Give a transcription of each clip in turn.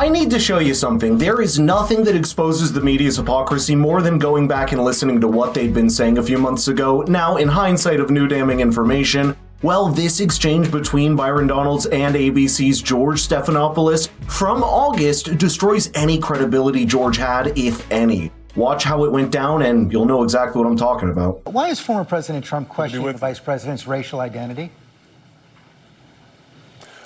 I need to show you something. There is nothing that exposes the media's hypocrisy more than going back and listening to what they'd been saying a few months ago. Now, in hindsight of new damning information, well, this exchange between Byron Donalds and ABC's George Stephanopoulos from August destroys any credibility George had, if any. Watch how it went down and you'll know exactly what I'm talking about. Why is former President Trump questioning the vice president's racial identity?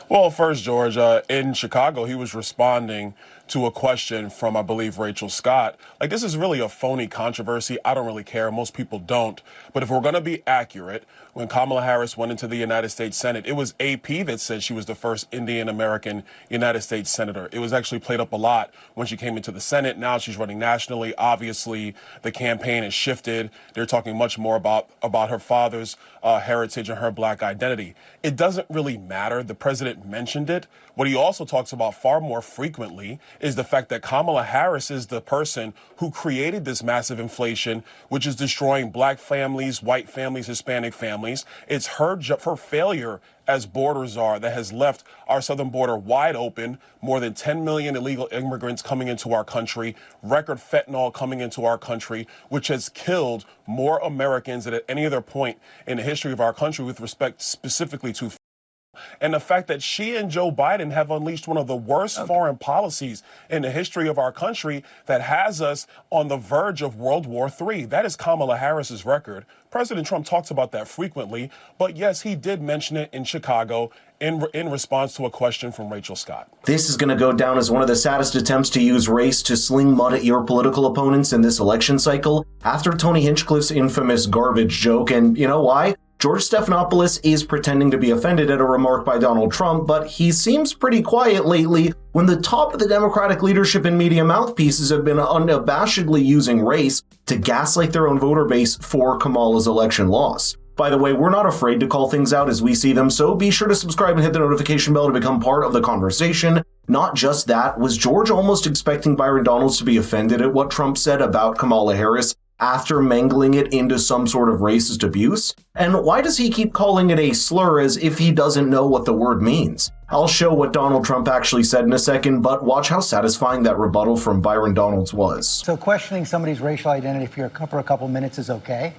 Well, first, George, in Chicago, he was responding to a question from, I believe, Rachel Scott. Like, this is really a phony controversy. I don't really care. Most people don't. But if we're going to be accurate, when Kamala Harris went into the United States Senate, it was AP that said she was the first Indian-American United States Senator. It was actually played up a lot when she came into the Senate. Now she's running nationally. Obviously, the campaign has shifted. They're talking much more about her father's heritage and her black identity. It doesn't really matter. The president mentioned it. What he also talks about far more frequently is the fact that Kamala Harris is the person who created this massive inflation, which is destroying black families, white families, Hispanic families. It's her failure as border czar that has left our southern border wide open, more than 10 million illegal immigrants coming into our country, record fentanyl coming into our country, which has killed more Americans than at any other point in the history of our country with respect specifically to and the fact that she and Joe Biden have unleashed one of the worst foreign policies in the history of our country that has us on the verge of World War III. That is Kamala Harris's record. President Trump talks about that frequently, but yes, he did mention it in Chicago in response to a question from Rachel Scott. This is going to go down as one of the saddest attempts to use race to sling mud at your political opponents in this election cycle after Tony Hinchcliffe's infamous garbage joke. And you know why? George Stephanopoulos is pretending to be offended at a remark by Donald Trump, but he seems pretty quiet lately when the top of the Democratic leadership and media mouthpieces have been unabashedly using race to gaslight their own voter base for Kamala's election loss. By the way, we're not afraid to call things out as we see them, so be sure to subscribe and hit the notification bell to become part of the conversation. Not just that, was George almost expecting Byron Donalds to be offended at what Trump said about Kamala Harris after mangling it into some sort of racist abuse? And why does he keep calling it a slur as if he doesn't know what the word means? I'll show what Donald Trump actually said in a second, but watch how satisfying that rebuttal from Byron Donalds was. So questioning somebody's racial identity for a couple minutes is okay?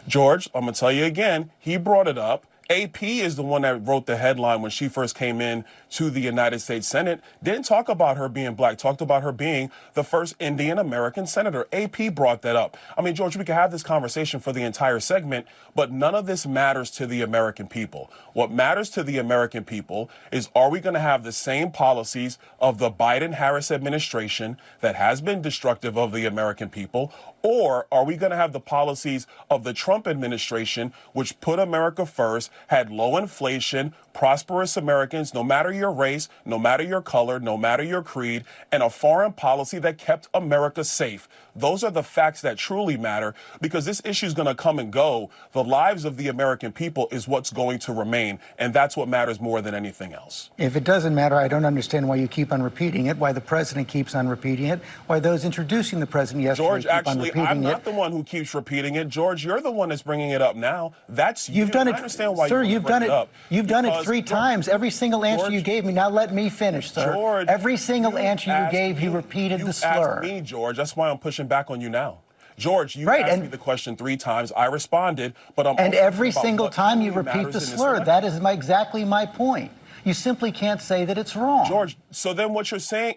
George, I'm going to tell you again, he brought it up. AP is the one that wrote the headline when she first came in to the United States Senate. Didn't talk about her being black, talked about her being the first Indian American senator. AP brought that up. I mean, George, we could have this conversation for the entire segment, but none of this matters to the American people. What matters to the American people is, are we going to have the same policies of the Biden-Harris administration that has been destructive of the American people, or are we going to have the policies of the Trump administration, which put America first, had low inflation, prosperous Americans, no matter your race, no matter your color, no matter your creed, and a foreign policy that kept America safe? Those are the facts that truly matter, because this issue is going to come and go. The lives of the American people is what's going to remain, and that's what matters more than anything else. If it doesn't matter, I don't understand why you keep on repeating it, why the president keeps on repeating it, why those introducing the president yesterday George, keep on actually, repeating I'm it. not the one who keeps repeating it. George, you're the one that's bringing it up now. That's you. You've done it, I understand why sir. you've done it. You've done it 3 times. Every single answer George, you gave me. Now let me finish, sir. George, every single answer you gave, you repeated the slur. Asked me, George. That's why I'm pushing back on you now. George, you asked me the question 3 times. I responded, but and every single time you repeat the slur. That is exactly my point. You simply can't say that it's wrong. George, so then what you're saying,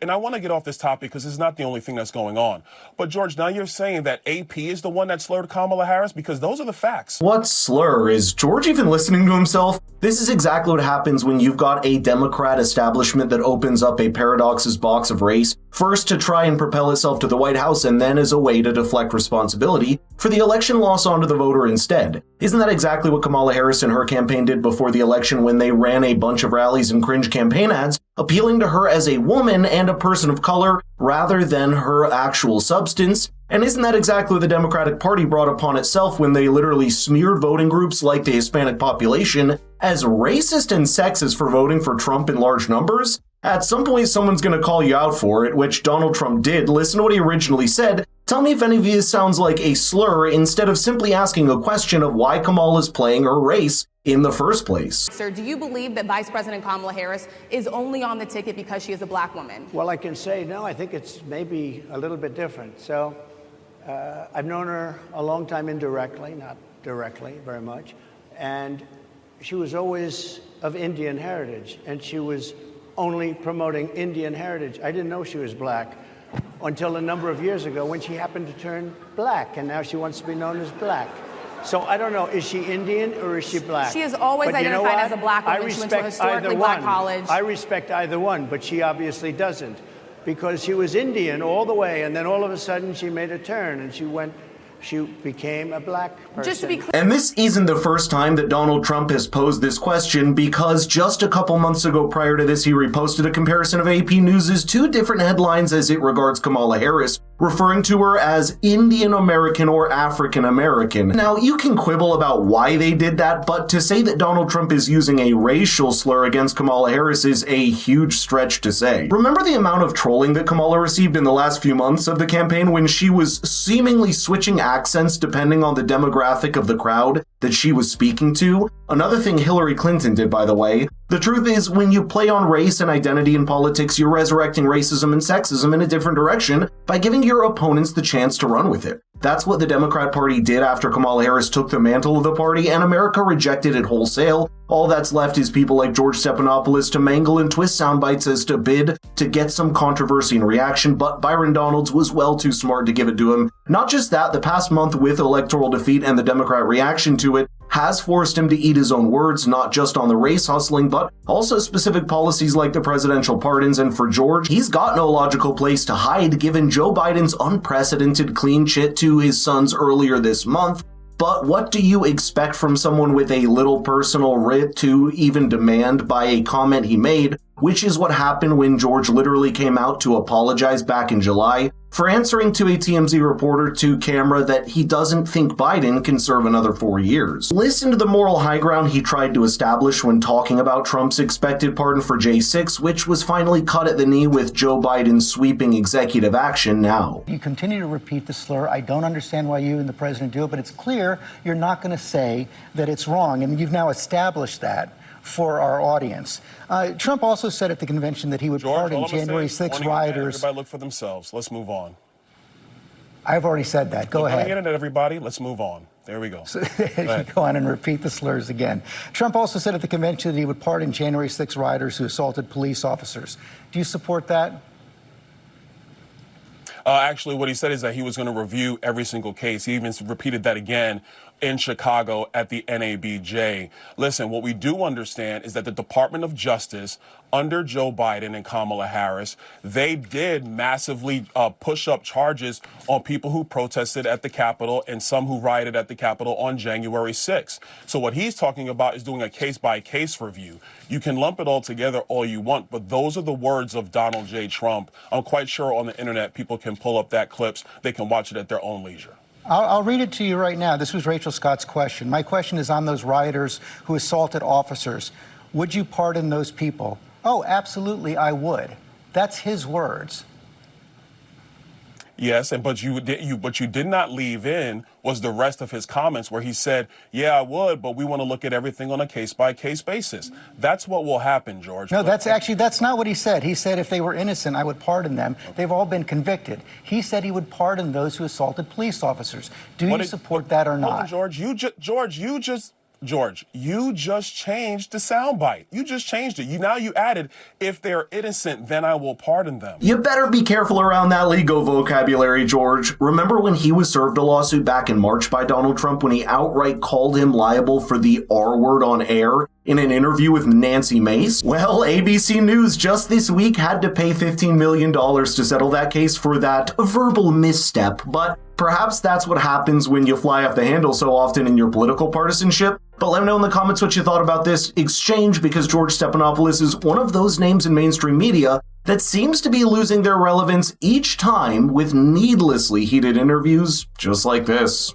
and I want to get off this topic because it's not the only thing that's going on. But George, now you're saying that AP is the one that slurred Kamala Harris, because those are the facts. What slur? Is George even listening to himself? This is exactly what happens when you've got a Democrat establishment that opens up a paradoxes box of race, first to try and propel itself to the White House and then as a way to deflect responsibility for the election loss onto the voter instead. Isn't that exactly what Kamala Harris and her campaign did before the election when they ran a bunch of rallies and cringe campaign ads appealing to her as a woman and a person of color rather than her actual substance? And isn't that exactly what the Democratic Party brought upon itself when they literally smeared voting groups like the Hispanic population as racist and sexist for voting for Trump in large numbers? At some point, someone's going to call you out for it, which Donald Trump did. Listen to what he originally said. Tell me if any of this sounds like a slur instead of simply asking a question of why Kamala's playing her race in the first place. Sir, do you believe that Vice President Kamala Harris is only on the ticket because she is a black woman? Well, I can say no. I think it's maybe a little bit different. So I've known her a long time indirectly, not directly very much. And she was always of Indian heritage, and she was only promoting Indian heritage. I didn't know she was black until a number of years ago when she happened to turn black, and now she wants to be known as black. So I don't know, is she Indian or is she black? She has always identified as a black woman. She went to a historically black college. I respect either one, but she obviously doesn't, because she was Indian all the way, and then all of a sudden she made a turn and she became a black person. Just to be clear. And this isn't the first time that Donald Trump has posed this question, because just a couple months ago prior to this, he reposted a comparison of AP News' two different headlines as it regards Kamala Harris, referring to her as Indian American or African American. Now, you can quibble about why they did that, but to say that Donald Trump is using a racial slur against Kamala Harris is a huge stretch to say. Remember the amount of trolling that Kamala received in the last few months of the campaign when she was seemingly switching accents depending on the demographic of the crowd that she was speaking to? Another thing Hillary Clinton did, by the way. The truth is, when you play on race and identity in politics, you're resurrecting racism and sexism in a different direction by giving your opponents the chance to run with it. That's what the Democrat Party did after Kamala Harris took the mantle of the party, and America rejected it wholesale. All that's left is people like George Stephanopoulos to mangle and twist sound bites as to bid to get some controversy and reaction, but Byron Donalds was well too smart to give it to him. Not just that, the past month with electoral defeat and the Democrat reaction to it has forced him to eat his own words, not just on the race hustling, but also specific policies like the presidential pardons. And for George, he's got no logical place to hide given Joe Biden's unprecedented clean chit to his sons earlier this month. But what do you expect from someone with a little personal writ to even demand by a comment he made, which is what happened when George literally came out to apologize back in July for answering to a TMZ reporter to camera that he doesn't think Biden can serve another 4 years. Listen to the moral high ground he tried to establish when talking about Trump's expected pardon for J6, which was finally cut at the knee with Joe Biden's sweeping executive action now. You continue to repeat the slur. I don't understand why you and the president do it, but it's clear you're not going to say that it's wrong, and you've now established that for our audience. Trump also said at the convention that he would pardon January 6 rioters. Everybody look for themselves. Let's move on. I've already said that. Go ahead. Internet, everybody. Let's move on. There we go. So, go on and repeat the slurs again. Trump also said at the convention that he would pardon January 6 rioters who assaulted police officers. Do you support that? Actually, what he said is that he was going to review every single case. He even repeated that again in Chicago at the NABJ. Listen, what we do understand is that the Department of Justice under Joe Biden and Kamala Harris, they did massively push up charges on people who protested at the Capitol and some who rioted at the Capitol on January 6th. So what he's talking about is doing a case-by-case review. You can lump it all together all you want, but those are the words of Donald J. Trump. I'm quite sure on the internet people can pull up that clips. They can watch it at their own leisure. I'll read it to you right now. This was Rachel Scott's question. My question is on those rioters who assaulted officers. Would you pardon those people? Oh, absolutely, I would. That's his words. Yes, but you did not leave in was the rest of his comments where he said, yeah, I would, but we want to look at everything on a case-by-case basis. That's what will happen, George. No, that's not what he said. He said if they were innocent, I would pardon them. Okay. They've all been convicted. He said he would pardon those who assaulted police officers. Do you support that or not? George, you just changed the soundbite. You just changed it. Now you added, if they're innocent, then I will pardon them. You better be careful around that legal vocabulary, George. Remember when he was served a lawsuit back in March by Donald Trump when he outright called him liable for the R word on air in an interview with Nancy Mace? Well, ABC News just this week had to pay $15 million to settle that case for that verbal misstep, but perhaps that's what happens when you fly off the handle so often in your political partisanship. But let me know in the comments what you thought about this exchange, because George Stephanopoulos is one of those names in mainstream media that seems to be losing their relevance each time with needlessly heated interviews just like this.